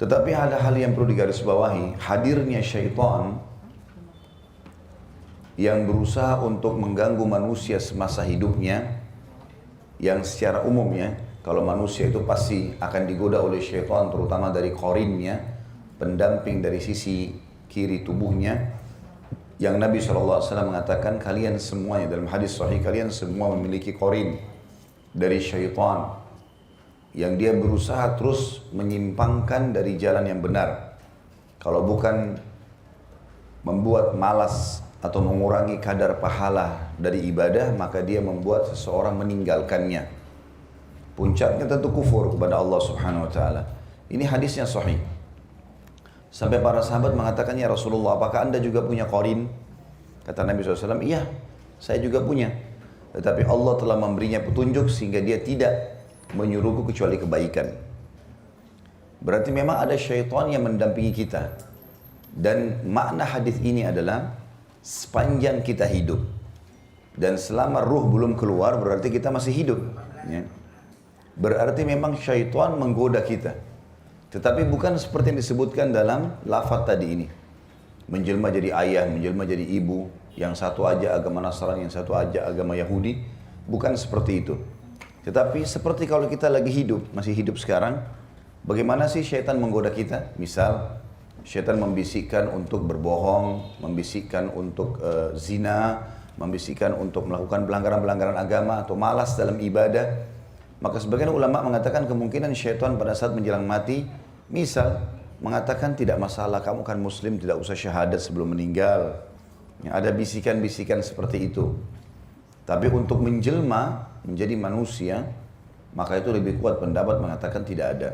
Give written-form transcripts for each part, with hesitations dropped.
Tetapi ada hal yang perlu digarisbawahi, hadirnya syaitan yang berusaha untuk mengganggu manusia semasa hidupnya, yang secara umumnya kalau manusia itu pasti akan digoda oleh syaitan, terutama dari qarinnya, pendamping dari sisi kiri tubuhnya, yang Nabi SAW mengatakan kalian semuanya dalam hadis sahih, kalian semua memiliki qarin dari syaitan yang dia berusaha terus menyimpangkan dari jalan yang benar. Kalau bukan membuat malas atau mengurangi kadar pahala dari ibadah, maka dia membuat seseorang meninggalkannya. Puncaknya tentu kufur kepada Allah Subhanahu wa taala. Ini hadisnya sahih. Sampai para sahabat mengatakan, "Ya Rasulullah, apakah Anda juga punya qarin?" Kata Nabi SAW, "Iya, saya juga punya. Tetapi Allah telah memberinya petunjuk sehingga dia tidak menyuruhku kecuali kebaikan." Berarti memang ada syaitan yang mendampingi kita. Dan makna hadis ini adalah sepanjang kita hidup dan selama ruh belum keluar berarti kita masih hidup, ya. Berarti memang syaitan menggoda kita. Tetapi bukan seperti yang disebutkan dalam lafaz tadi ini. Menjelma jadi ayah, menjelma jadi ibu, yang satu aja agama Nasrani, yang satu aja agama Yahudi. Bukan seperti itu. Tetapi seperti kalau kita lagi hidup, masih hidup sekarang, bagaimana sih syaitan menggoda kita? Misal, syaitan membisikkan untuk berbohong, membisikkan untuk zina, membisikkan untuk melakukan pelanggaran-pelanggaran agama atau malas dalam ibadah. Maka sebagian ulama mengatakan kemungkinan syaitan pada saat menjelang mati, misal mengatakan tidak masalah, kamu kan muslim, tidak usah syahadat sebelum meninggal. Ya, ada bisikan-bisikan seperti itu. Tapi untuk menjelma menjadi manusia, maka itu lebih kuat pendapat mengatakan tidak ada.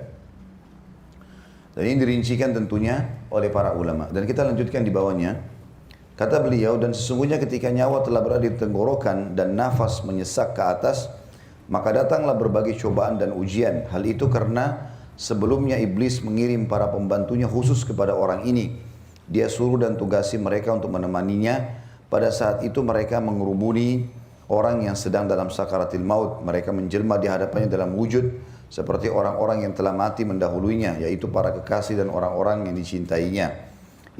Dan ini dirincikan tentunya oleh para ulama. Dan kita lanjutkan di bawahnya. Kata beliau, dan sesungguhnya ketika nyawa telah berada di tenggorokan dan nafas menyesak ke atas, maka datanglah berbagai cobaan dan ujian. Hal itu karena sebelumnya iblis mengirim para pembantunya khusus kepada orang ini. Dia suruh dan tugasi mereka untuk menemaninya. Pada saat itu mereka mengerumuni orang yang sedang dalam sakaratil maut. Mereka menjelma di hadapannya dalam wujud seperti orang-orang yang telah mati mendahulunya, yaitu para kekasih dan orang-orang yang dicintainya,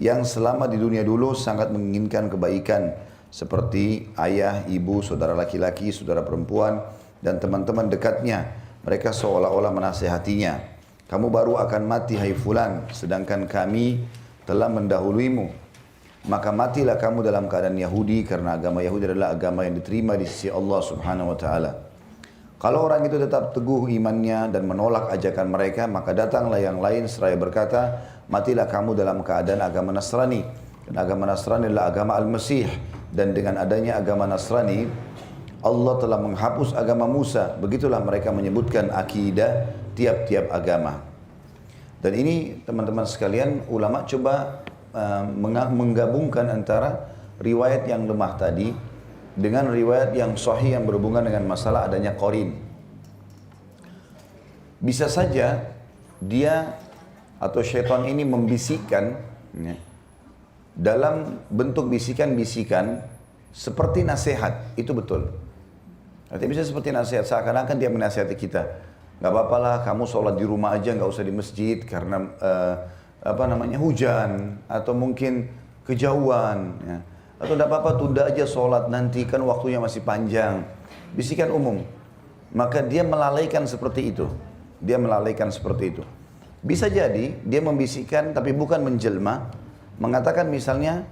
yang selama di dunia dulu sangat menginginkan kebaikan, seperti ayah, ibu, saudara laki-laki, saudara perempuan, dan teman-teman dekatnya. Mereka seolah-olah menasihatinya, kamu baru akan mati hai fulan, sedangkan kami telah mendahuluimu. Maka matilah kamu dalam keadaan Yahudi, karena agama Yahudi adalah agama yang diterima di sisi Allah Subhanahu wa taala. Kalau orang itu tetap teguh imannya dan menolak ajakan mereka, maka datanglah yang lain seraya berkata, matilah kamu dalam keadaan agama Nasrani. Dan agama Nasrani adalah agama Al-Masih. Dan dengan adanya agama Nasrani, Allah telah menghapus agama Musa. Begitulah mereka menyebutkan akidah tiap-tiap agama. Dan ini teman-teman sekalian, ulama coba menggabungkan antara riwayat yang lemah tadi dengan riwayat yang sahih yang berhubungan dengan masalah adanya qarin. Bisa saja dia atau syaitan ini membisikkan, ya, dalam bentuk bisikan-bisikan seperti nasihat, itu betul. Artinya bisa seperti nasihat, seakan-akan dia menasihati kita. Gak apa-apalah kamu sholat di rumah aja, gak usah di masjid karena hujan atau mungkin kejauhan, ya. Atau tidak apa-apa tunda aja sholat, nanti kan waktunya masih panjang. Bisikan umum. Maka dia melalaikan seperti itu. Dia melalaikan seperti itu. Bisa jadi dia membisikkan tapi bukan menjelma. Mengatakan misalnya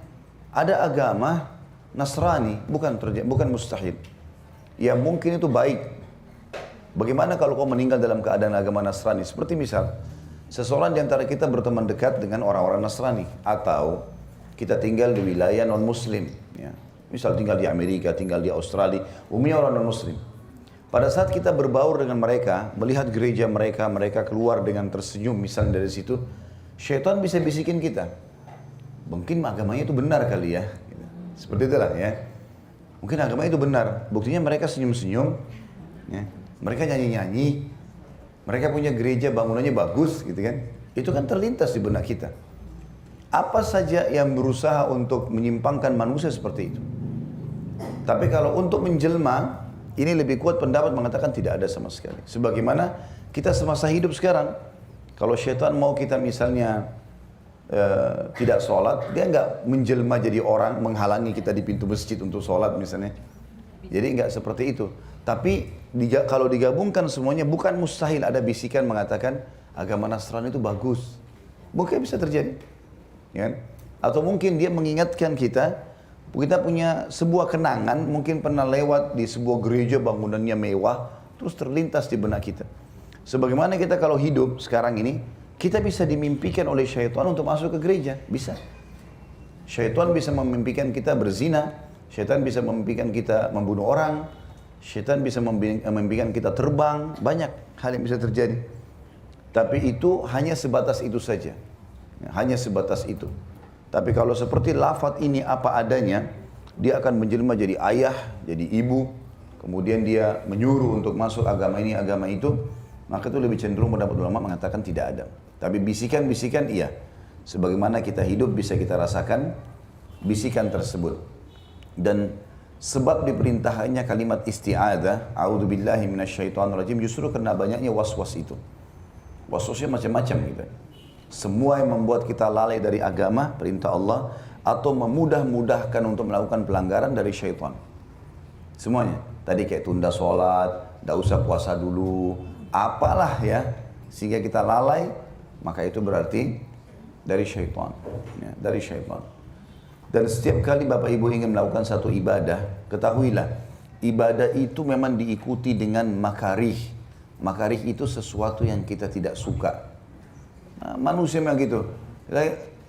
ada agama Nasrani, bukan mustahil. Ya mungkin itu baik. Bagaimana kalau kau meninggal dalam keadaan agama Nasrani? Seperti misal, seseorang di antara kita berteman dekat dengan orang-orang Nasrani. Atau kita tinggal di wilayah non-muslim, ya. Misal tinggal di Amerika, tinggal di Australia, umumnya orang non-muslim. Pada saat kita berbaur dengan mereka, melihat gereja mereka, mereka keluar dengan tersenyum misalnya dari situ, syaitan bisa bisikin kita, mungkin agamanya itu benar kali ya. Seperti itulah ya. Mungkin agamanya itu benar, buktinya mereka senyum-senyum, ya. Mereka nyanyi-nyanyi, mereka punya gereja bangunannya bagus gitu kan. Itu kan terlintas di benak kita. Apa saja yang berusaha untuk menyimpangkan manusia seperti itu. Tapi kalau untuk menjelma, ini lebih kuat pendapat mengatakan tidak ada sama sekali. Sebagaimana kita semasa hidup sekarang, Kalau syaitan mau kita misalnya tidak sholat, dia nggak menjelma jadi orang menghalangi kita di pintu masjid untuk sholat misalnya. Jadi nggak seperti itu. Tapi kalau digabungkan semuanya, bukan mustahil ada bisikan mengatakan agama Nasrani itu bagus. Mungkin bisa terjadi. Ya kan? Atau mungkin dia mengingatkan kita punya sebuah kenangan, mungkin pernah lewat di sebuah gereja bangunannya mewah, terus terlintas di benak kita. Sebagaimana kita kalau hidup sekarang ini, kita bisa dimimpikan oleh syaitan untuk masuk ke gereja, bisa. Syaitan bisa memimpikan kita berzina, syaitan bisa memimpikan kita membunuh orang, syaitan bisa memimpikan kita terbang, banyak hal yang bisa terjadi. Tapi itu hanya sebatas itu saja, hanya sebatas itu. Tapi kalau seperti lafaz ini apa adanya, dia akan menjelma jadi ayah, jadi ibu, kemudian dia menyuruh untuk masuk agama ini, agama itu, maka itu lebih cenderung pendapat ulama mengatakan tidak ada. Tapi bisikan-bisikan iya. Sebagaimana kita hidup bisa kita rasakan bisikan tersebut. Dan sebab diperintahkannya kalimat isti'adzah, a'udzubillahi minasyaitonirrajim, justru karena banyaknya was-was itu. Was-wasnya macam-macam gitu. Semua yang membuat kita lalai dari agama, perintah Allah, atau memudah-mudahkan untuk melakukan pelanggaran dari syaitan. Semuanya. Tadi kayak tunda sholat, tidak usah puasa dulu, apalah ya, sehingga kita lalai, maka itu berarti dari syaitan. Ya, dari syaitan. Dan setiap kali Bapak Ibu ingin melakukan satu ibadah, ketahuilah, ibadah itu memang diikuti dengan makarih. Makarih itu sesuatu yang kita tidak suka. Nah, manusia memang gitu.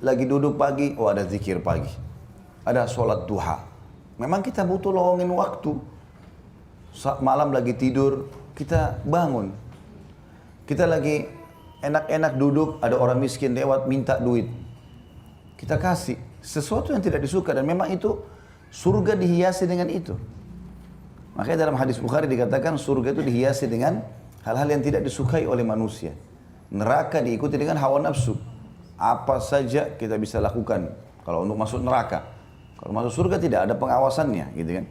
Lagi duduk pagi, oh ada zikir pagi. Ada sholat duha. Memang kita butuh lowongin waktu. Malam lagi tidur, kita bangun. Kita lagi enak-enak duduk, ada orang miskin lewat minta duit. Kita kasih. Sesuatu yang tidak disuka, dan memang itu surga dihiasi dengan itu. Makanya dalam hadis Bukhari dikatakan surga itu dihiasi dengan hal-hal yang tidak disukai oleh manusia. Neraka diikuti dengan hawa nafsu. Apa saja kita bisa lakukan kalau untuk masuk neraka. Kalau masuk surga tidak ada pengawasannya, gitu kan.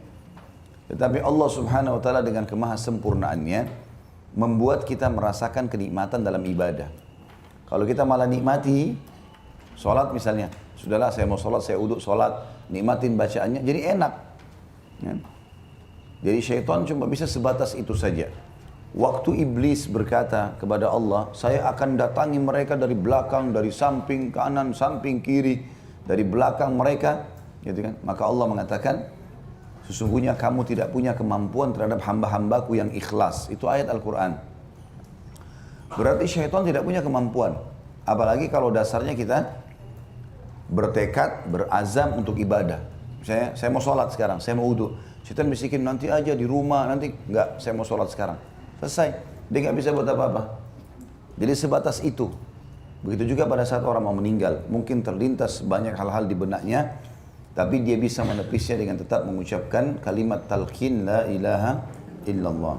Tetapi Allah Subhanahu wa taala dengan kemahasempurnaannya membuat kita merasakan kenikmatan dalam ibadah. Kalau kita malah nikmati sholat misalnya, sudahlah saya mau sholat, saya uduk sholat, nikmatin bacaannya, jadi enak. Ya. Jadi syaitan cuma bisa sebatas itu saja. Waktu iblis berkata kepada Allah, saya akan datangi mereka dari belakang, dari samping kanan, samping kiri, dari belakang mereka, gitu kan? Maka Allah mengatakan, sesungguhnya kamu tidak punya kemampuan terhadap hamba-hambaku yang ikhlas. Itu ayat Al-Quran. Berarti syaitan tidak punya kemampuan. Apalagi kalau dasarnya kita bertekad, berazam untuk ibadah. Misalnya, saya mau sholat sekarang, saya mau wudu. Syaitan bisikin nanti aja di rumah, nanti enggak, saya mau sholat sekarang. Selesai, dia nggak bisa buat apa-apa. Jadi sebatas itu. Begitu juga pada saat orang mau meninggal, mungkin terlintas banyak hal-hal di benaknya, tapi dia bisa menepisnya dengan tetap mengucapkan kalimat talqin la ilaha illallah.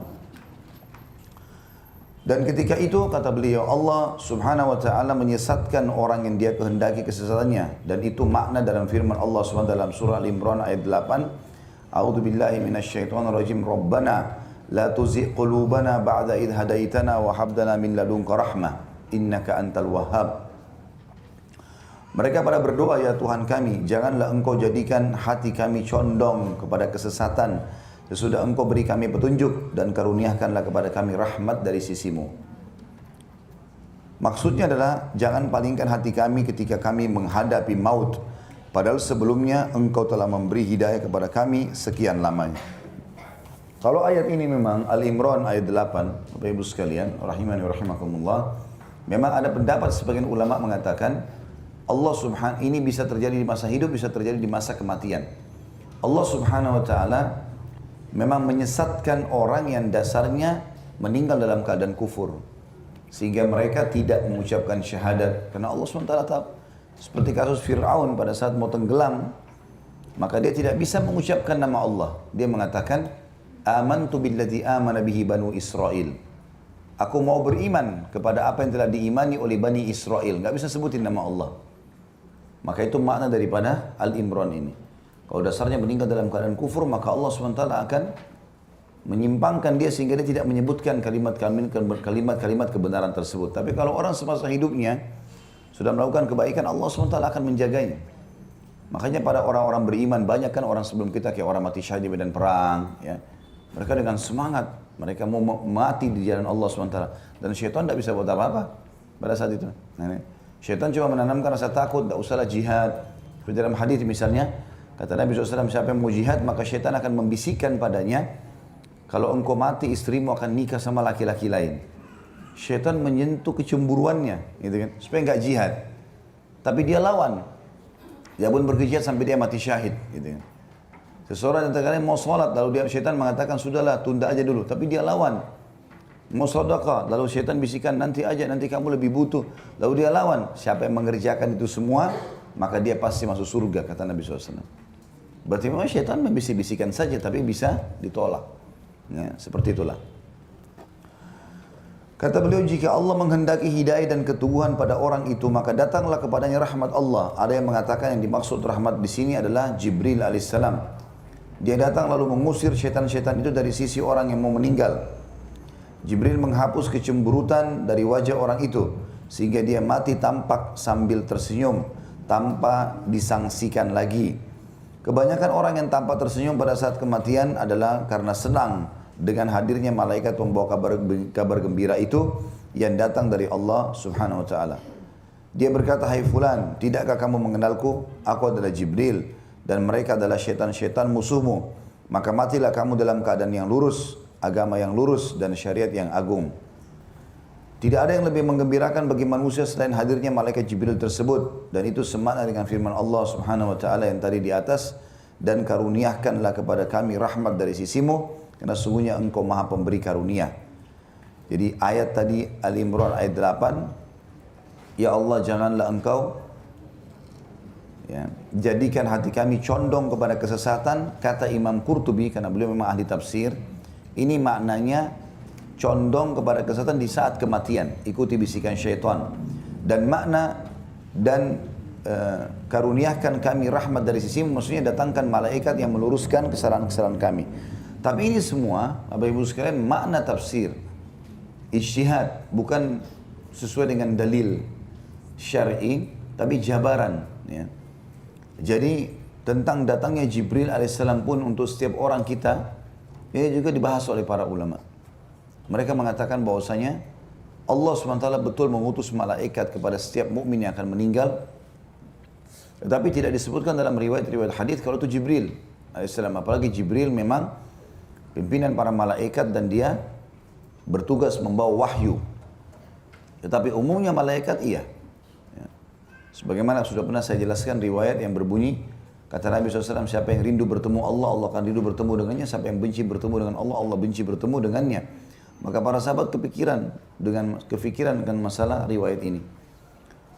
Dan ketika itu kata beliau, Allah Subhanahu wa taala menyesatkan orang yang dia kehendaki kesesatannya, dan itu makna dalam firman Allah SWT dalam surah Al-Imran ayat 8, A'udzubillahi minasyaitonirrajim, Rabbana la tuzigh qulubana ba'da idh hadaitana wa hab lana min ladunka rahmah innaka antal wahhab. Mereka pada berdoa, ya Tuhan kami, janganlah engkau jadikan hati kami condong kepada kesesatan sesudah engkau beri kami petunjuk, dan karuniakanlah kepada kami rahmat dari sisimu. Maksudnya adalah jangan palingkan hati kami ketika kami menghadapi maut, padahal sebelumnya engkau telah memberi hidayah kepada kami sekian lamanya. Kalau ayat ini memang Al-Imran ayat 8, Bapak Ibu sekalian, rahimani wa rahimakumullah, memang ada pendapat sebagian ulama mengatakan Allah Subhanahu ini bisa terjadi di masa hidup, bisa terjadi di masa kematian. Allah Subhanahu wa taala memang menyesatkan orang yang dasarnya meninggal dalam keadaan kufur, sehingga mereka tidak mengucapkan syahadat karena Allah SWT tahu. Seperti kasus Fir'aun pada saat mau tenggelam, maka dia tidak bisa mengucapkan nama Allah. Dia mengatakan amantu billadzi amana bihi banu Israel. Aku mau beriman kepada apa yang telah diimani oleh Bani Israel. Gak bisa sebutin nama Allah. Maka itu makna daripada Al-Imran ini. Kalau dasarnya meninggal dalam keadaan kufur, maka Allah SWT akan menyimpangkan dia sehingga dia tidak menyebutkan kalimat-kalimat kebenaran tersebut. Tapi kalau orang semasa hidupnya sudah melakukan kebaikan, Allah SWT akan menjaganya. Makanya pada orang-orang beriman, banyak kan orang sebelum kita kayak orang mati syahid di medan perang, ya. Mereka dengan semangat, mereka mau mati di jalan Allah SWT. Dan syaitan tidak bisa buat apa-apa pada saat itu. Nah, syaitan cuma menanamkan rasa takut, tidak usahlah jihad. Seperti dalam hadis misalnya, kata Nabi SAW, siapa yang mau jihad, maka syaitan akan membisikkan padanya, kalau engkau mati, istrimu akan nikah sama laki-laki lain. Syaitan menyentuh kecemburuannya, gitu kan, supaya enggak jihad. Tapi dia lawan. Dia pun berjihad sampai dia mati syahid, gitu kan. Seseorang yang terkadang mau sholat, lalu syaitan mengatakan, sudahlah, tunda aja dulu. Tapi dia lawan. Mau sedekah, lalu syaitan bisikan, nanti aja, nanti kamu lebih butuh. Lalu dia lawan. Siapa yang mengerjakan itu semua, maka dia pasti masuk surga, kata Nabi SAW. Berarti memang syaitan membisik-bisikan saja, tapi bisa ditolak. Ya, seperti itulah. Kata beliau, jika Allah menghendaki hidayah dan keteguhan pada orang itu, maka datanglah kepadanya rahmat Allah. Ada yang mengatakan yang dimaksud rahmat di sini adalah Jibril alaihissalam. Dia datang lalu mengusir syaitan-syaitan itu dari sisi orang yang mau meninggal. Jibril menghapus kecemburutan dari wajah orang itu, sehingga dia mati tampak sambil tersenyum, tanpa disangsikan lagi. Kebanyakan orang yang tampak tersenyum pada saat kematian adalah karena senang dengan hadirnya malaikat pembawa kabar gembira itu yang datang dari Allah Subhanahu wa taala. Dia berkata, "Hai fulan, tidakkah kamu mengenalku? Aku adalah Jibril dan mereka adalah syaitan-syaitan musuhmu. Maka matilah kamu dalam keadaan yang lurus, agama yang lurus dan syariat yang agung." Tidak ada yang lebih menggembirakan bagi manusia selain hadirnya malaikat Jibril tersebut, dan itu semakna dengan firman Allah Subhanahu wa taala yang tadi di atas, dan karuniakanlah kepada kami rahmat dari sisimu karena sungguhnya engkau maha pemberi karunia. Jadi ayat tadi Ali Imran ayat 8, ya Allah janganlah engkau jadikan hati kami condong kepada kesesatan, kata Imam Qurtubi karena beliau memang ahli tafsir. Ini maknanya condong kepada kesesatan di saat kematian, ikuti bisikan syaitan. Dan makna dan karuniakan kami rahmat dari sisimu, maksudnya datangkan malaikat yang meluruskan kesalahan-kesalahan kami. Tapi ini semua, Bapak Ibu sekalian, makna tafsir, ijtihad, bukan sesuai dengan dalil syar'i, tapi jabaran. Ya. Jadi tentang datangnya Jibril alaihissalam pun untuk setiap orang kita, ini juga dibahas oleh para ulama. Mereka mengatakan bahwasanya Allah SWT betul mengutus malaikat kepada setiap mukmin yang akan meninggal. Tetapi tidak disebutkan dalam riwayat-riwayat hadis kalau itu Jibril alaihissalam. Apalagi Jibril memang pimpinan para malaikat dan dia bertugas membawa wahyu. Tetapi umumnya malaikat iya. Sebagaimana sudah pernah saya jelaskan riwayat yang berbunyi, kata Nabi SAW, siapa yang rindu bertemu Allah, Allah akan rindu bertemu dengannya. Siapa yang benci bertemu dengan Allah, Allah benci bertemu dengannya. Maka para sahabat kepikiran dengan masalah riwayat ini.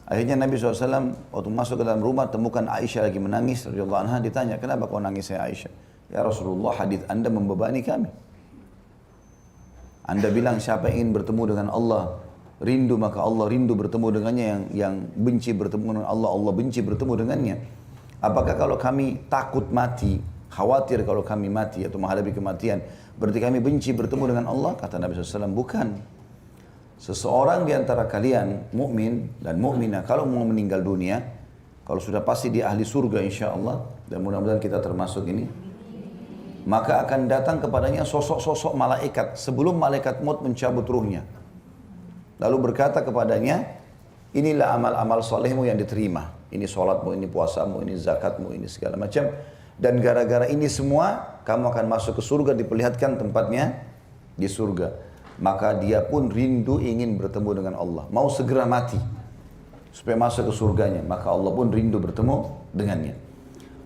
Akhirnya Nabi SAW waktu masuk ke dalam rumah temukan Aisyah lagi menangis radhiyallahu anha, ditanya, kenapa kau nangis ya Aisyah? Ya Rasulullah, hadis Anda membebani kami. Anda bilang siapa yang ingin bertemu dengan Allah rindu, maka Allah rindu bertemu dengannya. Yang benci bertemu dengan Allah, Allah benci bertemu dengannya. Apakah kalau kami takut mati, khawatir kalau kami mati atau menghadapi kematian, berarti kami benci bertemu dengan Allah? Kata Nabi SAW, bukan. Seseorang di antara kalian, mukmin dan mukminah, kalau mau meninggal dunia, kalau sudah pasti dia ahli surga insya Allah, dan mudah-mudahan kita termasuk ini, maka akan datang kepadanya sosok-sosok malaikat sebelum malaikat maut mencabut ruhnya. Lalu berkata kepadanya, inilah amal-amal solehmu yang diterima. Ini sholatmu, ini puasamu, ini zakatmu, ini segala macam. Dan gara-gara ini semua, kamu akan masuk ke surga, diperlihatkan tempatnya di surga. Maka dia pun rindu ingin bertemu dengan Allah. Mau segera mati, supaya masuk ke surganya. Maka Allah pun rindu bertemu dengannya.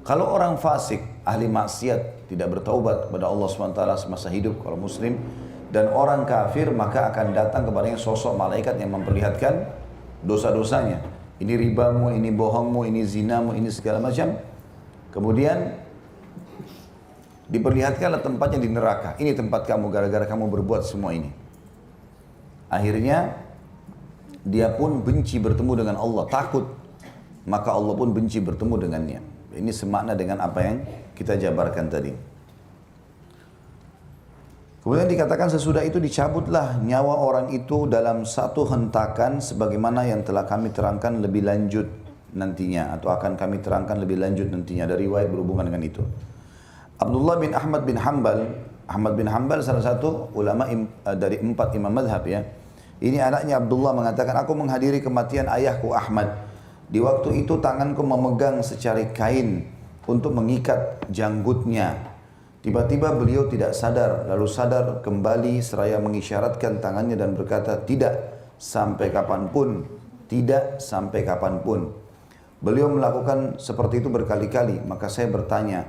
Kalau orang fasik, ahli maksiat, tidak bertaubat kepada Allah SWT semasa hidup, kalau muslim, dan orang kafir, maka akan datang kepadanya sosok malaikat yang memperlihatkan dosa-dosanya. Ini ribamu, ini bohongmu, ini zinamu, ini segala macam. Kemudian diperlihatkanlah tempatnya di neraka. Ini tempat kamu gara-gara kamu berbuat semua ini. Akhirnya dia pun benci bertemu dengan Allah, takut. Maka Allah pun benci bertemu dengannya. Ini semakna dengan apa yang kita jabarkan tadi. Kemudian dikatakan sesudah itu dicabutlah nyawa orang itu dalam satu hentakan sebagaimana yang telah kami terangkan lebih lanjut nantinya atau akan kami terangkan lebih lanjut nantinya dari riwayat berhubungan dengan itu. Abdullah bin Ahmad bin Hanbal salah satu ulama dari 4 imam madhab ya. Ini anaknya Abdullah mengatakan, aku menghadiri kematian ayahku Ahmad. Di waktu itu tanganku memegang secari kain untuk mengikat janggutnya. Tiba-tiba beliau tidak sadar, lalu sadar kembali seraya mengisyaratkan tangannya dan berkata, tidak sampai kapanpun, tidak sampai kapanpun. Beliau melakukan seperti itu berkali-kali, maka saya bertanya,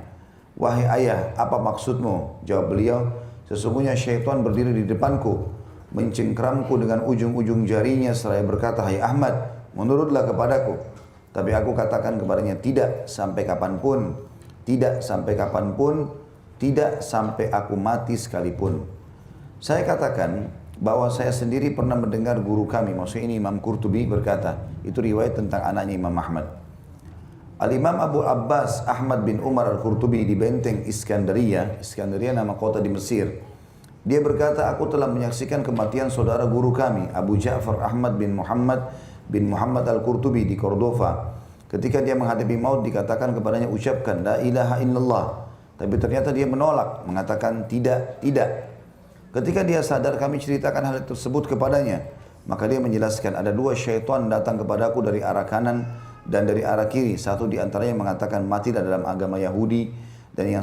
wahai ayah, apa maksudmu? Jawab beliau, sesungguhnya syaitan berdiri di depanku, mencengkramku dengan ujung-ujung jarinya seraya berkata, hai Ahmad, menurutlah kepadaku. Tapi aku katakan kepadanya, tidak sampai kapanpun, tidak sampai kapanpun, tidak sampai aku mati sekalipun. Saya katakan bahwa saya sendiri pernah mendengar guru kami, maksudnya ini Imam Qurtubi berkata, itu riwayat tentang anaknya Imam Ahmad. Al-Imam Abu Abbas Ahmad bin Umar Al-Qurtubi di benteng Iskandaria nama kota di Mesir. Dia berkata, aku telah menyaksikan kematian saudara guru kami, Abu Ja'far Ahmad bin Muhammad Al-Qurtubi di Cordova. Ketika dia menghadapi maut dikatakan kepadanya, ucapkan la ilaha illallah. Tapi ternyata dia menolak, mengatakan tidak. Ketika dia sadar kami ceritakan hal tersebut kepadanya, maka dia menjelaskan ada 2 syaitan datang kepadaku dari arah kanan dan dari arah kiri. Satu di antaranya mengatakan matilah dalam agama Yahudi, dan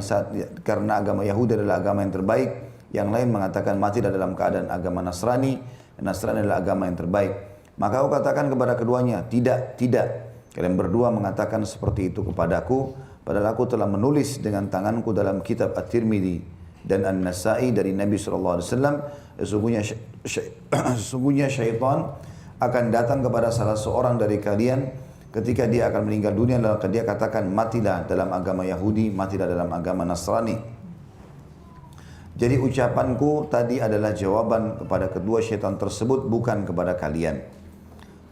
karena agama Yahudi adalah agama yang terbaik. Yang lain mengatakan matilah dalam keadaan agama Nasrani, dan Nasrani adalah agama yang terbaik. Maka aku katakan kepada keduanya, tidak. Kalian berdua mengatakan seperti itu kepadaku, padahal aku telah menulis dengan tanganku dalam kitab At-Tirmidzi dan An-Nasa'i dari Nabi SAW. Sesungguhnya syaitan akan datang kepada salah seorang dari kalian ketika dia akan meninggal dunia, lalu dia katakan matilah dalam agama Yahudi, matilah dalam agama Nasrani. Jadi ucapanku tadi adalah jawaban kepada kedua syaitan tersebut, bukan kepada kalian.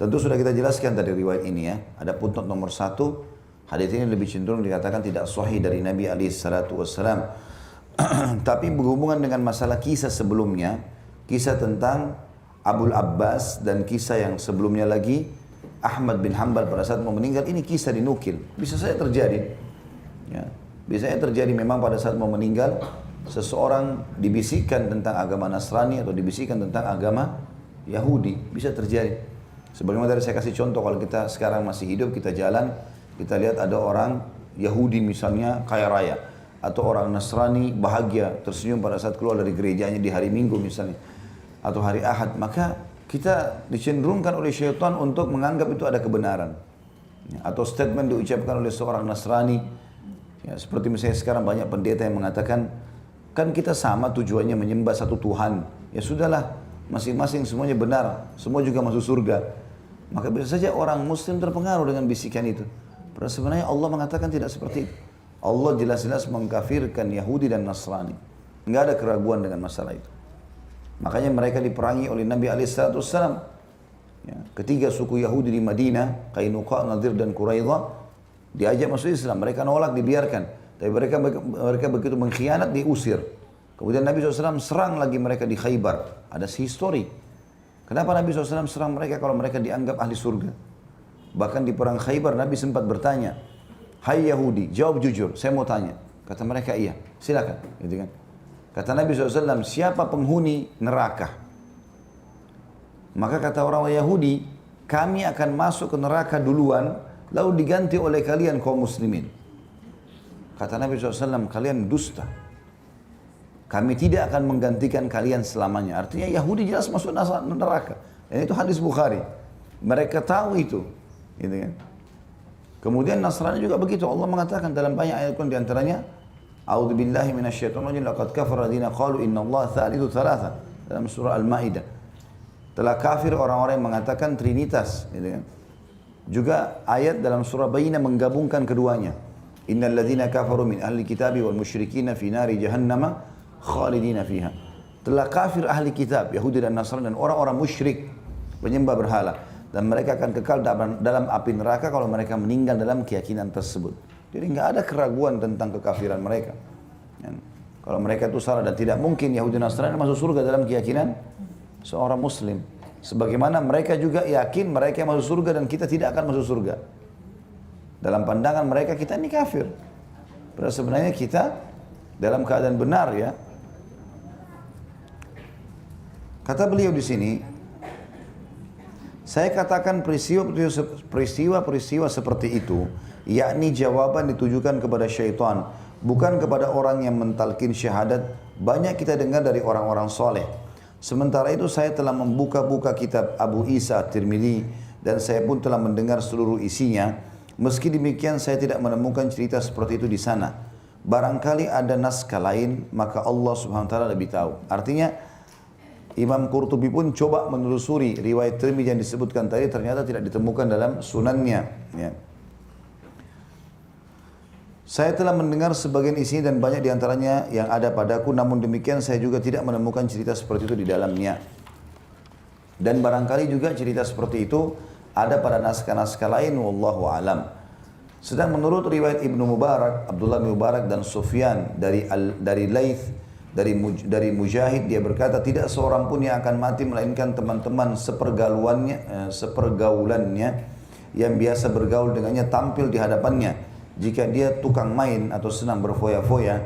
Tentu sudah kita jelaskan dari riwayat ini ya. Ada footnote nomor 1, hadits ini lebih cenderung dikatakan tidak sahih dari Nabi SAW. Tapi berhubungan dengan masalah kisah sebelumnya, kisah tentang Abul Abbas dan kisah yang sebelumnya lagi, Ahmad bin Hanbal pada saat mau meninggal, ini kisah dinukil. Bisa saja terjadi. Ya. Bisa saja terjadi memang pada saat mau meninggal, seseorang dibisikkan tentang agama Nasrani atau dibisikkan tentang agama Yahudi. Bisa terjadi. Sebagaimana tadi saya kasih contoh, kalau kita sekarang masih hidup, kita jalan, kita lihat ada orang Yahudi misalnya kaya raya, atau orang Nasrani bahagia, tersenyum pada saat keluar dari gerejanya di hari Minggu misalnya, atau hari Ahad, maka kita dicenderungkan oleh syaitan untuk menganggap itu ada kebenaran. Atau statement diucapkan oleh seorang Nasrani, ya, seperti misalnya sekarang banyak pendeta yang mengatakan, kan kita sama tujuannya menyembah satu Tuhan, ya sudahlah, masing-masing semuanya benar, semua juga masuk surga. Maka bisa saja orang Muslim terpengaruh dengan bisikan itu. Padahal sebenarnya Allah mengatakan tidak seperti itu. Allah jelas-jelas mengkafirkan Yahudi dan Nasrani. Enggak ada keraguan dengan masalah itu. Makanya mereka diperangi oleh Nabi SAW. Ya, ketiga suku Yahudi di Madinah, Qainuqa, Nadir dan Quraidah, diajak masuk Islam. Mereka nolak, dibiarkan. Tapi mereka begitu mengkhianat, diusir. Kemudian Nabi SAW serang lagi mereka di Khaybar. Ada histori. Kenapa Nabi SAW serang mereka kalau mereka dianggap ahli surga? Bahkan di perang Khaybar Nabi sempat bertanya, hai Yahudi, jawab jujur, saya mau tanya. Kata mereka, iya, silakan. Gitu kan? Kata Nabi SAW, siapa penghuni neraka? Maka kata orang Yahudi, kami akan masuk ke neraka duluan, lalu diganti oleh kalian kaum muslimin. Kata Nabi SAW, kalian dusta. Kami tidak akan menggantikan kalian selamanya. Artinya Yahudi jelas masuk neraka. Dan itu hadis Bukhari. Mereka tahu itu. Gitu kan? Kemudian Nasrani juga begitu. Allah mengatakan dalam banyak ayat Quran diantaranya, A'udzubillahi minasyaitonir rajim, laqad kafara alladziina qalu innallaha tsalitsu tsalatsa. Dalam surah Al-Maidah. Telah kafir orang-orang yang mengatakan Trinitas. Gitu kan? Juga ayat dalam surah Bayyinah menggabungkan keduanya. Innal ladzina kafaru min ahli kitabi wal musyrikina fi nari jahannama khalidina fiha. Telah kafir ahli kitab, Yahudi dan Nasrani dan orang-orang musyrik penyembah berhala, dan mereka akan kekal dalam api neraka kalau mereka meninggal dalam keyakinan tersebut. Jadi enggak ada keraguan tentang kekafiran mereka. Kalau mereka itu salah dan tidak mungkin Yahudi Nasrani masuk surga dalam keyakinan seorang Muslim. Sebagaimana mereka juga yakin mereka masuk surga dan kita tidak akan masuk surga. Dalam pandangan mereka kita ini kafir. Padahal sebenarnya kita dalam keadaan benar ya. Kata beliau di sini, saya katakan peristiwa-peristiwa seperti itu, yakni jawaban ditujukan kepada syaitan, bukan kepada orang yang mentalkin syahadat. Banyak kita dengar dari orang-orang soleh. Sementara itu saya telah membuka-buka kitab Abu Isa Tirmidzi dan saya pun telah mendengar seluruh isinya. Meski demikian saya tidak menemukan cerita seperti itu di sana. Barangkali ada naskah lain, maka Allah Subhanahu wa taala lebih tahu. Artinya Imam Qurtubi pun coba menelusuri riwayat Tirmidzi yang disebutkan tadi, ternyata tidak ditemukan dalam sunannya. Ya. Saya telah mendengar sebagian isinya dan banyak diantaranya yang ada padaku, namun demikian saya juga tidak menemukan cerita seperti itu di dalamnya. Dan barangkali juga cerita seperti itu ada pada naskah-naskah lain, wallahu alam. Sedang menurut riwayat Ibnu Mubarak, Abdullah bin Mubarak dan Sufyan dari Laith, dari Mujahid, dia berkata tidak seorang pun yang akan mati melainkan teman-teman sepergaulannya yang biasa bergaul dengannya tampil di hadapannya. Jika dia tukang main atau senang berfoya-foya,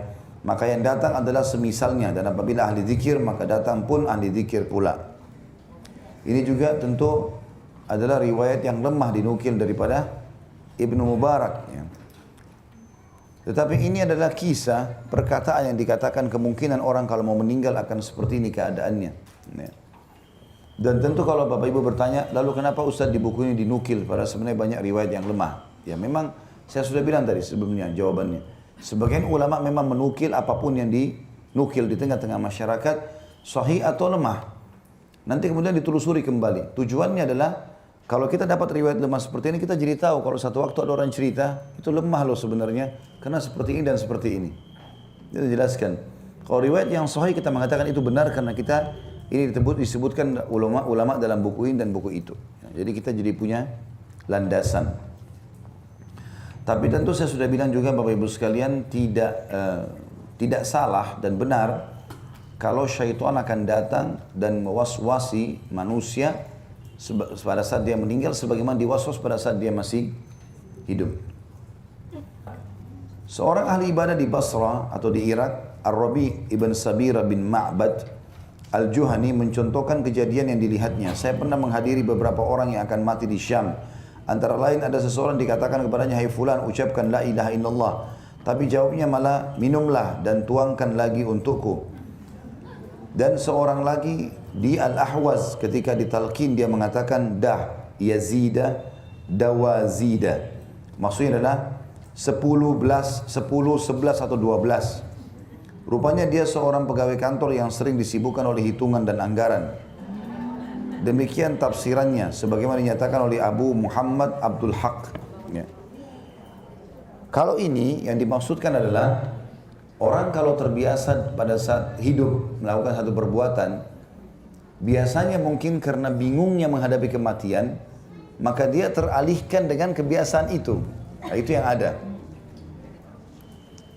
maka yang datang adalah semisalnya, dan apabila ahli zikir maka datang pun ahli zikir pula. Ini juga tentu adalah riwayat yang lemah dinukil daripada Ibnu Mubarak ya. Tetapi ini adalah kisah, perkataan yang dikatakan kemungkinan orang kalau mau meninggal akan seperti ini keadaannya ya. Dan tentu kalau Bapak Ibu bertanya, lalu kenapa Ustaz di buku ini dinukil, padahal sebenarnya banyak riwayat yang lemah. Ya memang saya sudah bilang tadi sebelumnya jawabannya. Sebagian ulama memang menukil apapun yang dinukil di tengah-tengah masyarakat, sahih atau lemah. Nanti kemudian ditelusuri kembali. Tujuannya adalah kalau kita dapat riwayat lemah seperti ini, kita jadi tahu kalau satu waktu ada orang cerita, itu lemah loh sebenarnya, karena seperti ini dan seperti ini. Kita jelaskan. Kalau riwayat yang sahih kita mengatakan itu benar karena kita ini disebutkan ulama-ulama dalam buku ini dan buku itu. Jadi kita jadi punya landasan. Tapi tentu saya sudah bilang juga Bapak Ibu sekalian tidak salah dan benar kalau syaitan akan datang dan mewaswasi manusia pada saat dia meninggal sebagaimana diwaswas pada saat dia masih hidup. Seorang ahli ibadah di Basra atau di Irak, Ar-Rabi ibn Sabira bin Ma'bad Al-Juhani mencontohkan kejadian yang dilihatnya. Saya pernah menghadiri beberapa orang yang akan mati di Syam. Antara lain ada seseorang dikatakan kepadanya, hai fulan, ucapkan la ilaha illallah. Tapi jawabnya malah, minumlah dan tuangkan lagi untukku. Dan seorang lagi di Al-Ahwaz ketika ditalqin dia mengatakan, dah yazida dawazida. Maksudnya adalah 10, 11 atau 12. Rupanya dia seorang pegawai kantor yang sering disibukkan oleh hitungan dan anggaran. Demikian tafsirannya sebagaimana dinyatakan oleh Abu Muhammad Abdul Haq ya. Kalau ini yang dimaksudkan adalah orang kalau terbiasa pada saat hidup melakukan satu perbuatan, biasanya mungkin karena bingungnya menghadapi kematian, maka dia teralihkan dengan kebiasaan itu. Nah, itu yang ada.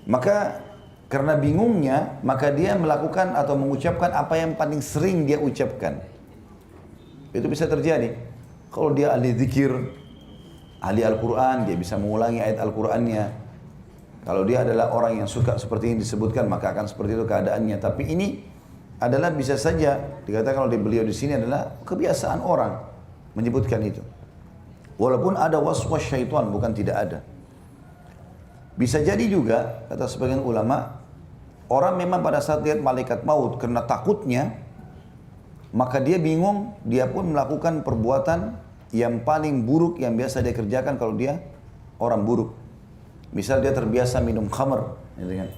Maka karena bingungnya, maka dia melakukan atau mengucapkan apa yang paling sering dia ucapkan. Itu bisa terjadi. Kalau dia ahli zikir, ahli Al-Quran, dia bisa mengulangi ayat Al-Qurannya. Kalau dia adalah orang yang suka seperti ini disebutkan, maka akan seperti itu keadaannya. Tapi ini adalah bisa saja dikatakan oleh beliau di sini adalah kebiasaan orang menyebutkan itu. Walaupun ada waswas syaitan, bukan tidak ada. Bisa jadi juga, kata sebagian ulama, orang memang pada saat lihat malaikat maut karena takutnya, maka dia bingung, dia pun melakukan perbuatan yang paling buruk yang biasa dia kerjakan kalau dia orang buruk. Misal dia terbiasa minum khamr, gitu kan.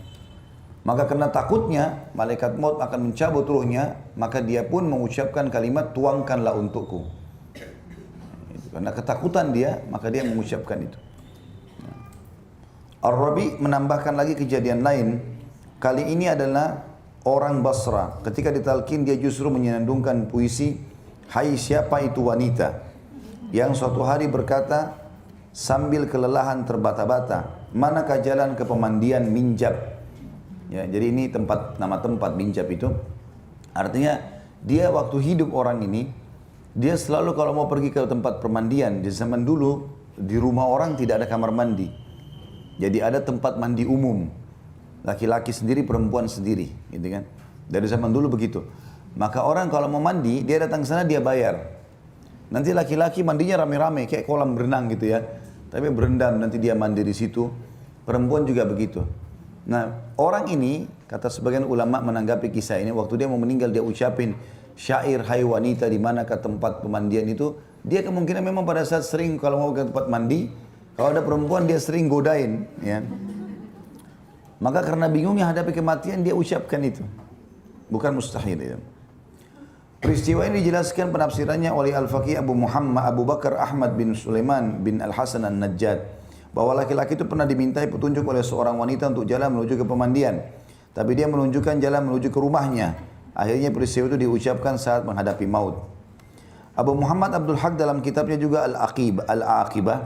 Maka karena takutnya malaikat maut akan mencabut ruhnya, maka dia pun mengucapkan kalimat tuangkanlah untukku. Karena ketakutan dia, maka dia mengucapkan itu. Ar-Rabi menambahkan lagi kejadian lain. Kali ini adalah orang Basra. Ketika ditalqin dia justru menyenandungkan puisi, hai siapa itu wanita yang suatu hari berkata sambil kelelahan terbata-bata, manakah jalan ke pemandian minjab? Ya, jadi ini nama tempat Minjab itu. Artinya dia waktu hidup orang ini, dia selalu kalau mau pergi ke tempat permandian, di zaman dulu di rumah orang tidak ada kamar mandi. Jadi ada tempat mandi umum. Laki-laki sendiri, perempuan sendiri, gitu kan. Dari zaman dulu begitu. Maka orang kalau mau mandi, dia datang ke sana dia bayar. Nanti laki-laki mandinya rame-rame kayak kolam berenang gitu ya. Tapi berendam nanti dia mandi di situ. Perempuan juga begitu. Nah, orang ini kata sebagian ulama menanggapi kisah ini, waktu dia mau meninggal dia ucapin syair hai wanita di manakah tempat pemandian itu, dia kemungkinan memang pada saat sering kalau mau ke tempat mandi, kalau ada perempuan dia sering godain, ya. Maka karena bingungnya hadapi kematian dia ucapkan itu. Bukan mustahil ya. Peristiwa ini dijelaskan penafsirannya oleh Al-Faqih Abu Bakar Ahmad bin Sulaiman bin Al-Hasan An-Najjad. Bahwa laki-laki itu pernah dimintai petunjuk oleh seorang wanita untuk jalan menuju ke pemandian. Tapi dia menunjukkan jalan menuju ke rumahnya. Akhirnya peristiwa itu diucapkan saat menghadapi maut. Abu Muhammad Abdul Haq dalam kitabnya juga Al-Aqibah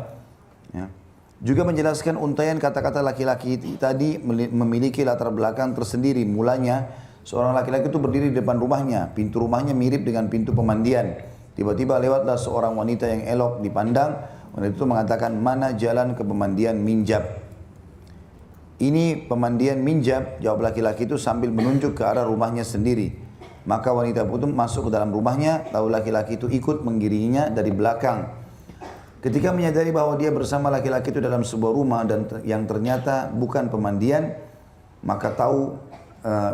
ya, juga menjelaskan untaian kata-kata laki-laki tadi memiliki latar belakang tersendiri. Mulanya seorang laki-laki itu berdiri di depan rumahnya. Pintu rumahnya mirip dengan pintu pemandian. Tiba-tiba lewatlah seorang wanita yang elok dipandang. Wanita itu mengatakan, mana jalan ke pemandian Minjab? Ini pemandian Minjab, jawab laki-laki itu sambil menunjuk ke arah rumahnya sendiri. Maka wanita itu masuk ke dalam rumahnya, lalu laki-laki itu ikut mengiringinya dari belakang. Ketika menyadari bahwa dia bersama laki-laki itu dalam sebuah rumah dan yang ternyata bukan pemandian, maka tahu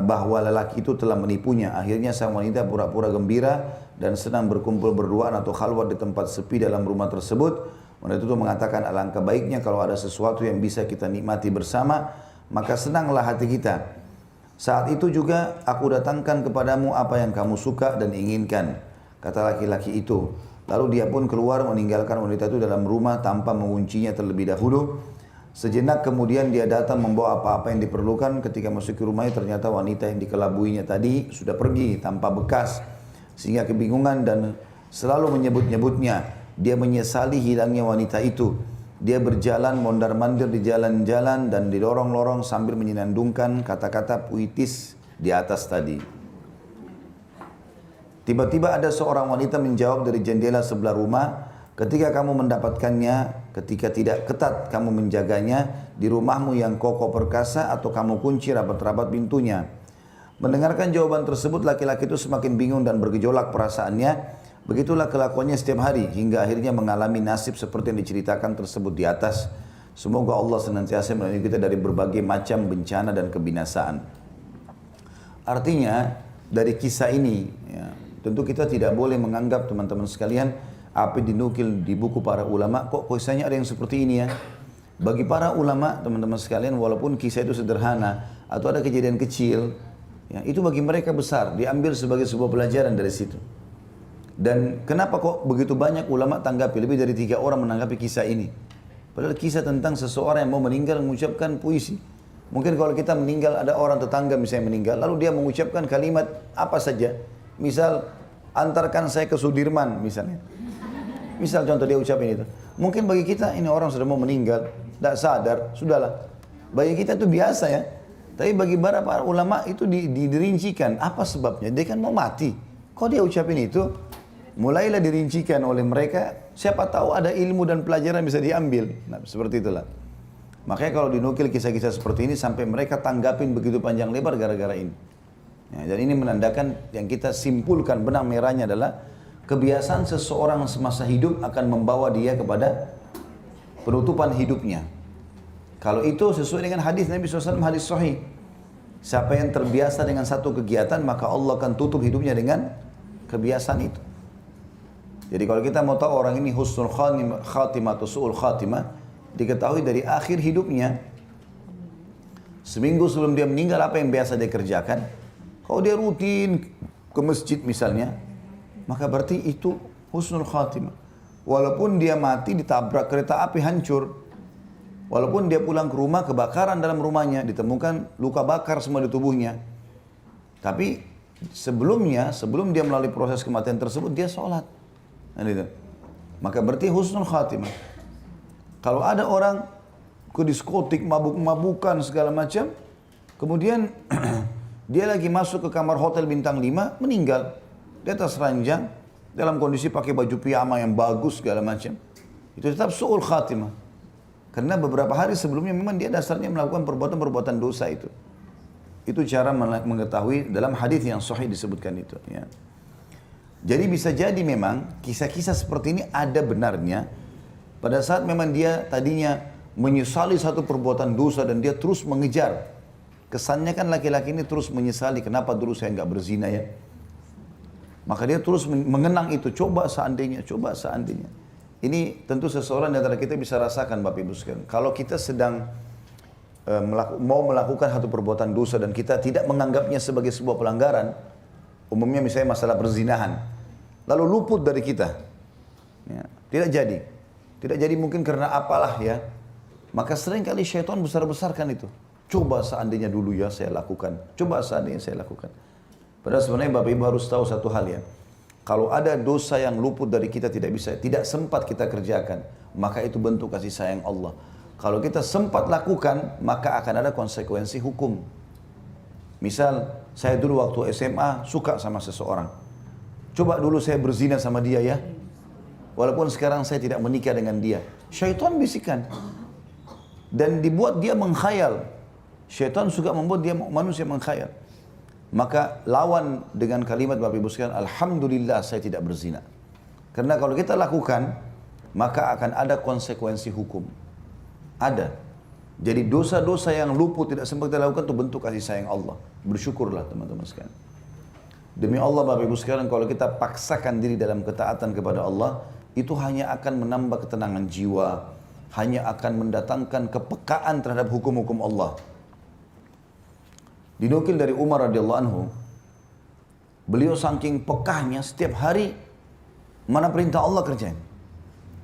bahwa lelaki itu telah menipunya. Akhirnya sang wanita pura-pura gembira dan senang berkumpul berduaan atau khalwat di tempat sepi dalam rumah tersebut. Wanita itu mengatakan, alangkah baiknya kalau ada sesuatu yang bisa kita nikmati bersama, maka senanglah hati kita. Saat itu juga aku datangkan kepadamu apa yang kamu suka dan inginkan, kata laki-laki itu. Lalu dia pun keluar meninggalkan wanita itu dalam rumah tanpa menguncinya terlebih dahulu. Sejenak kemudian dia datang membawa apa-apa yang diperlukan. Ketika masuk ke rumahnya ternyata wanita yang dikelabuinya tadi sudah pergi tanpa bekas. Sehingga kebingungan dan selalu menyebut-nyebutnya. Dia menyesali hilangnya wanita itu. Dia berjalan mondar-mandir di jalan-jalan dan di lorong-lorong sambil menyenandungkan kata-kata puitis di atas tadi. Tiba-tiba ada seorang wanita menjawab dari jendela sebelah rumah, ketika kamu mendapatkannya, ketika tidak ketat kamu menjaganya di rumahmu yang kokoh perkasa atau kamu kunci rapat-rapat pintunya. Mendengarkan jawaban tersebut, laki-laki itu semakin bingung dan bergejolak perasaannya. Begitulah kelakuannya setiap hari hingga akhirnya mengalami nasib seperti yang diceritakan tersebut di atas. Semoga Allah senantiasa melindungi kita dari berbagai macam bencana dan kebinasaan. Artinya dari kisah ini, ya, tentu kita tidak boleh menganggap teman-teman sekalian apa dinukil di buku para ulama, kok kisahnya ada yang seperti ini ya. Bagi para ulama teman-teman sekalian, walaupun kisah itu sederhana atau ada kejadian kecil, ya, itu bagi mereka besar, diambil sebagai sebuah pelajaran dari situ. Dan kenapa kok begitu banyak ulama tanggapi, lebih dari 3 orang menanggapi kisah ini. Padahal kisah tentang seseorang yang mau meninggal mengucapkan puisi. Mungkin kalau kita meninggal, ada orang tetangga misalnya meninggal, lalu dia mengucapkan kalimat apa saja. Misal, antarkan saya ke Sudirman misalnya. Misal contoh dia ucapin itu. Mungkin bagi kita ini orang sudah mau meninggal, tidak sadar, sudahlah. Bagi kita itu biasa ya. Tapi bagi para ulama itu dirincikan. Apa sebabnya? Dia kan mau mati. Kok dia ucapin itu? Mulailah dirincikan oleh mereka, siapa tahu ada ilmu dan pelajaran bisa diambil. Nah, seperti itulah. Makanya kalau dinukil kisah-kisah seperti ini sampai mereka tanggapin begitu panjang lebar gara-gara ini. Ya, dan ini menandakan yang kita simpulkan benang merahnya adalah kebiasaan seseorang semasa hidup akan membawa dia kepada penutupan hidupnya. Kalau itu sesuai dengan hadis Nabi SAW, hadis sahih. Siapa yang terbiasa dengan satu kegiatan, maka Allah akan tutup hidupnya dengan kebiasaan itu. Jadi kalau kita mau tahu orang ini husnul khatimah atau su'ul khatimah, diketahui dari akhir hidupnya. Seminggu sebelum dia meninggal apa yang biasa dia kerjakan? Kalau dia rutin ke masjid misalnya, maka berarti itu husnul khatimah. Walaupun dia mati ditabrak kereta api hancur, walaupun dia pulang ke rumah kebakaran dalam rumahnya, ditemukan luka bakar semua di tubuhnya. Tapi sebelumnya, sebelum dia melalui proses kematian tersebut, dia sholat. Maka berarti husnul khatimah. Kalau ada orang ke diskotik, mabuk-mabukan segala macam, Kemudian dia lagi masuk ke kamar hotel bintang 5, meninggal di atas ranjang dalam kondisi pakai baju piyama yang bagus segala macam. Itu tetap su'ul khatimah. Karena beberapa hari sebelumnya memang dia dasarnya melakukan perbuatan-perbuatan dosa itu. Itu cara mengetahui dalam hadis yang sahih disebutkan itu. Ya. Jadi bisa jadi memang kisah-kisah seperti ini ada benarnya. Pada saat memang dia tadinya menyesali satu perbuatan dosa dan dia terus mengejar. Kesannya kan laki-laki ini terus menyesali, kenapa dulu saya nggak berzina ya. Maka dia terus mengenang itu, coba seandainya, coba seandainya. Ini tentu seseorang di antara kita bisa rasakan Bapak Ibu sekalian. Kalau kita sedang mau melakukan satu perbuatan dosa dan kita tidak menganggapnya sebagai sebuah pelanggaran, umumnya misalnya masalah perzinahan, lalu luput dari kita, ya, tidak jadi. Tidak jadi mungkin karena apalah ya. Maka sering kali syaitan besar-besarkan itu. Coba seandainya dulu ya saya lakukan. Coba seandainya saya lakukan. Padahal sebenarnya Bapak Ibu harus tahu satu hal ya. Kalau ada dosa yang luput dari kita tidak sempat kita kerjakan, maka itu bentuk kasih sayang Allah. Kalau kita sempat lakukan, maka akan ada konsekuensi hukum. Misal, saya dulu waktu SMA suka sama seseorang. Coba dulu saya berzina sama dia ya. Walaupun sekarang saya tidak menikah dengan dia. Syaitan bisikan. Dan dibuat dia mengkhayal. Syaitan suka membuat dia manusia mengkhayal. Maka lawan dengan kalimat Bapak Ibu sekalian, alhamdulillah saya tidak berzina. Karena kalau kita lakukan, maka akan ada konsekuensi hukum. Ada. Jadi dosa-dosa yang luput tidak sempat kita lakukan itu bentuk kasih sayang Allah. Bersyukurlah teman-teman sekalian. Demi Allah Bapak Ibu sekalian, kalau kita paksakan diri dalam ketaatan kepada Allah, itu hanya akan menambah ketenangan jiwa, hanya akan mendatangkan kepekaan terhadap hukum-hukum Allah. Dinukil dari Umar radhiyallahu anhu, beliau saking pekahnya setiap hari mana perintah Allah kerjain,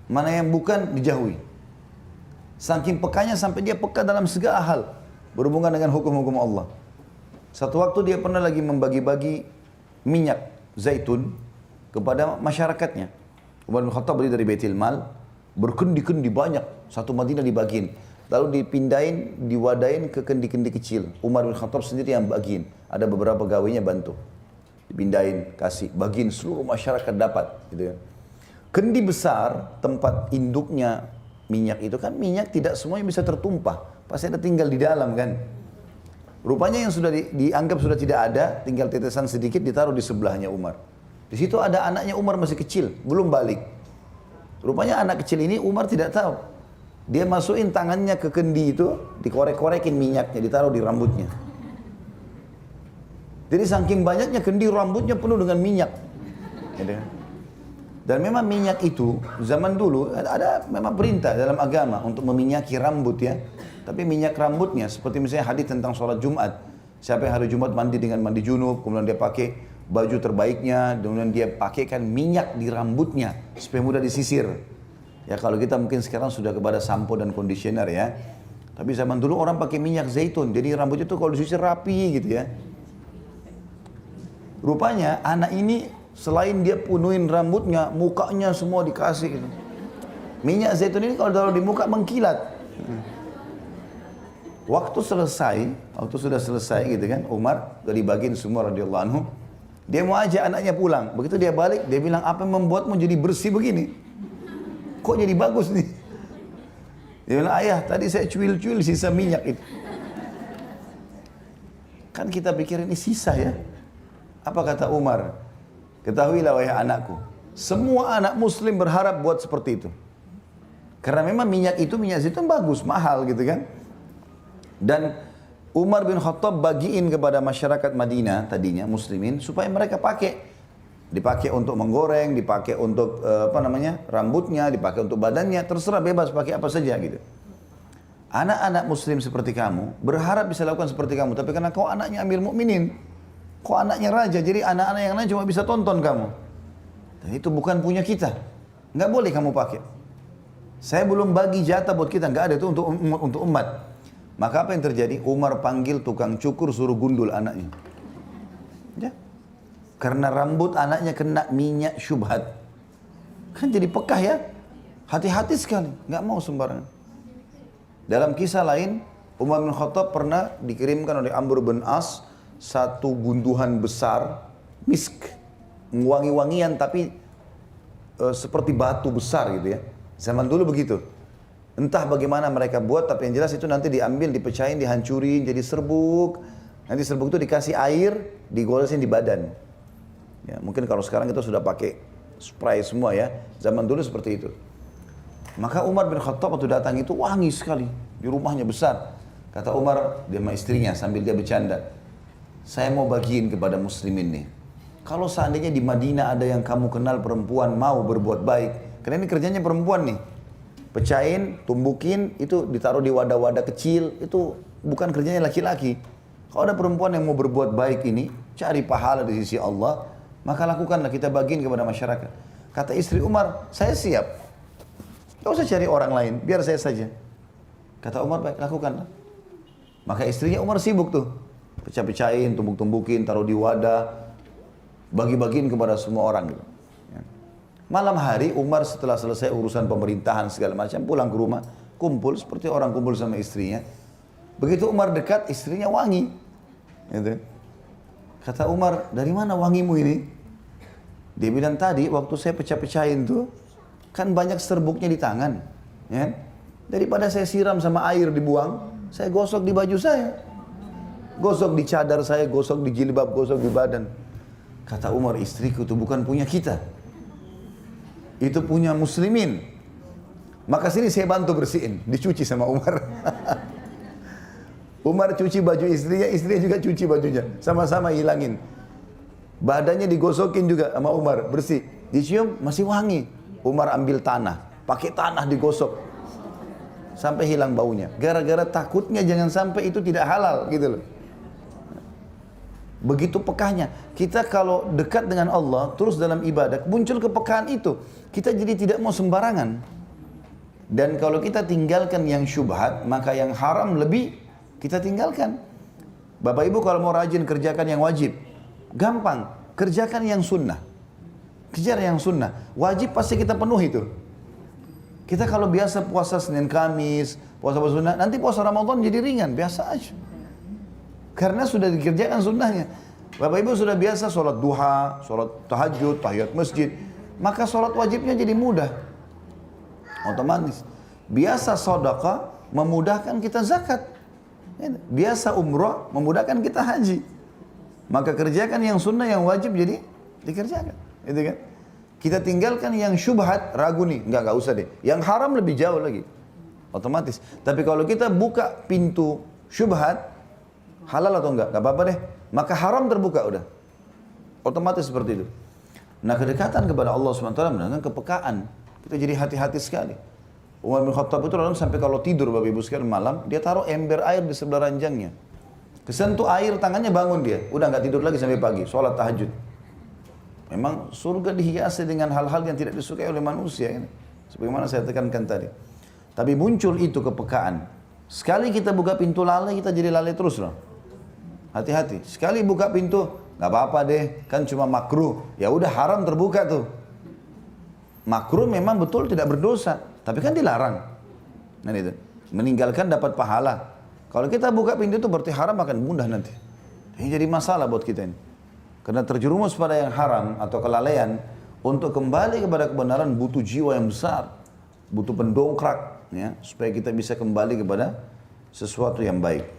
mana yang bukan dijauhi. Saking pekahnya sampai dia peka dalam segala hal berhubungan dengan hukum-hukum Allah. Satu waktu dia pernah lagi membagi-bagi minyak zaitun kepada masyarakatnya. Umar bin Khattab beli dari Baitul Mal, berkendi-kendi banyak, satu Madinah dibagiin. Lalu dipindahin, diwadain ke kendi-kendi kecil. Umar bin Khattab sendiri yang bagiin. Ada beberapa pegawainya bantu. Dipindahin, kasih, bagiin seluruh masyarakat dapat. Gitu ya. Kendi besar, tempat induknya minyak itu kan minyak tidak semuanya bisa tertumpah. Pasti ada tinggal di dalam kan. Rupanya yang sudah dianggap sudah tidak ada, tinggal tetesan sedikit ditaruh di sebelahnya Umar. Di situ ada anaknya Umar masih kecil, belum balik. Rupanya anak kecil ini Umar tidak tahu. Dia masukin tangannya ke kendi itu, dikorek-korekin minyaknya, ditaruh di rambutnya. Jadi saking banyaknya kendi rambutnya penuh dengan minyak. Dan memang minyak itu, zaman dulu ada memang perintah dalam agama untuk meminyaki rambut ya. Tapi minyak rambutnya, seperti misalnya hadis tentang sholat Jumat. Siapa yang hari Jumat mandi dengan mandi junub, kemudian dia pakai baju terbaiknya, kemudian dia pakaikan minyak di rambutnya, supaya mudah disisir. Ya kalau kita mungkin sekarang sudah kepada sampo dan conditioner ya. Tapi zaman dulu orang pakai minyak zaitun. Jadi rambutnya itu kalau disisir rapi gitu ya. Rupanya anak ini selain dia penuhin rambutnya, mukanya semua dikasih gitu. Minyak zaitun ini kalau taruh di muka mengkilat. Waktu sudah selesai gitu kan, Umar dari bagian semua radhiyallahu anhu, dia mau ajak anaknya pulang. Begitu dia balik, dia bilang, apa yang membuatmu jadi bersih begini? Kok jadi bagus nih? Dia bilang, ayah tadi saya cuil-cuil sisa minyak itu. Kan kita pikir ini sisa ya. Apa kata Umar? Ketahuilah wahai anakku, semua anak muslim berharap buat seperti itu. Karena memang minyak zaitun bagus, mahal gitu kan. Dan Umar bin Khattab bagiin kepada masyarakat Madinah tadinya muslimin supaya mereka pakai. Dipakai untuk menggoreng, dipakai untuk rambutnya, dipakai untuk badannya, terserah bebas pakai apa saja gitu. Anak-anak muslim seperti kamu berharap bisa lakukan seperti kamu, tapi karena kau anaknya Amir Mukminin, kau anaknya raja, jadi anak-anak yang lain cuma bisa tonton kamu. Dan itu bukan punya kita, nggak boleh kamu pakai. Saya belum bagi jatah buat kita, nggak ada itu untuk umat. Maka apa yang terjadi? Umar panggil tukang cukur suruh gundul anaknya. Ya. Karena rambut anaknya kena minyak syubhat. Kan jadi pekah ya. Hati-hati sekali, nggak mau sembarangan. Dalam kisah lain, Umar bin Khattab pernah dikirimkan oleh Amr bin As satu gunduhan besar misk, wangi-wangian tapi seperti batu besar gitu ya. Zaman dulu begitu. Entah bagaimana mereka buat, tapi yang jelas itu nanti diambil, dipecahin, dihancurin jadi serbuk. Nanti serbuk itu dikasih air, digolesin di badan. Ya, mungkin kalau sekarang kita sudah pakai spray semua ya. Zaman dulu seperti itu. Maka Umar bin Khattab waktu datang itu wangi sekali. Di rumahnya besar. Kata Umar, dia sama istrinya sambil dia bercanda. Saya mau bagiin kepada muslimin nih. Kalau seandainya di Madinah ada yang kamu kenal perempuan mau berbuat baik. Karena ini kerjanya perempuan nih. Pecahin, tumbukin, itu ditaruh di wadah-wadah kecil. Itu bukan kerjanya laki-laki. Kalau ada perempuan yang mau berbuat baik ini, cari pahala di sisi Allah, maka lakukanlah, kita bagiin kepada masyarakat. Kata istri Umar, saya siap. Gak usah cari orang lain, biar saya saja. Kata Umar, baik, lakukanlah. Maka istrinya Umar sibuk tuh. Pecah-pecahin, tumbuk-tumbukin, taruh di wadah, bagi-bagiin kepada semua orang gitu. Malam hari Umar setelah selesai urusan pemerintahan segala macam, pulang ke rumah, kumpul seperti orang kumpul sama istrinya. Begitu Umar dekat, istrinya wangi. Gitu. Kata Umar, dari mana wangimu ini? Dia bilang, tadi waktu saya pecah-pecahin tuh, kan banyak serbuknya di tangan. Ya? Daripada saya siram sama air dibuang, saya gosok di baju saya. Gosok di cadar saya, gosok di jilbab, gosok di badan. Kata Umar, istriku itu bukan punya kita. Itu punya muslimin. Maka sini saya bantu bersihin. Dicuci sama Umar. Umar cuci baju istrinya, istrinya juga cuci bajunya. Sama-sama hilangin. Badannya digosokin juga sama Umar, bersih. Dicium, masih wangi. Umar ambil tanah, pakai tanah digosok. Sampai hilang baunya. Gara-gara takutnya jangan sampai itu tidak halal gitu loh. Begitu pekahnya. Kita kalau dekat dengan Allah, terus dalam ibadah, muncul kepekaan itu. Kita jadi tidak mau sembarangan. Dan kalau kita tinggalkan yang syubhat, maka yang haram lebih kita tinggalkan. Bapak Ibu kalau mau rajin kerjakan yang wajib, gampang. Kerjakan yang sunnah. Kejar yang sunnah. Wajib pasti kita penuhi itu. Kita kalau biasa puasa Senin Kamis, puasa sunnah, nanti puasa Ramadan jadi ringan, biasa aja. Karena sudah dikerjakan sunnahnya. Bapak Ibu sudah biasa sholat duha, sholat tahajud, tahiyat masjid. Maka sholat wajibnya jadi mudah. Otomatis. Biasa sedekah memudahkan kita zakat. Biasa umrah memudahkan kita haji. Maka kerjakan yang sunnah, yang wajib jadi dikerjakan. Itu kan? Kita tinggalkan yang syubhat, ragu nih, enggak usah deh. Yang haram lebih jauh lagi. Otomatis. Tapi kalau kita buka pintu syubhat, halal atau enggak apa-apa deh. Maka haram terbuka udah. Otomatis seperti itu. Nah, kedekatan kepada Allah SWT dengan kepekaan. Kita jadi hati-hati sekali. Umar bin Khattab itu lalu sampai kalau tidur Bapak Ibu sekalian malam, dia taruh ember air di sebelah ranjangnya. Kesentuh air tangannya bangun dia. Udah enggak tidur lagi sampai pagi, sholat tahajud. Memang surga dihiasi dengan hal-hal yang tidak disukai oleh manusia. Ini. Sebagaimana saya tekankan tadi. Tapi muncul itu kepekaan. Sekali kita buka pintu lalai, kita jadi lalai terus loh. Hati-hati. Sekali buka pintu, nggak apa-apa deh, kan cuma makruh. Ya udah haram terbuka tuh. Makruh memang betul tidak berdosa, tapi kan dilarang. Nah itu, meninggalkan dapat pahala. Kalau kita buka pintu itu berarti haram akan mudah nanti. Ini jadi masalah buat kita ini. Karena terjerumus pada yang haram atau kelalaian, untuk kembali kepada kebenaran butuh jiwa yang besar, butuh pendongkrak, ya, supaya kita bisa kembali kepada sesuatu yang baik.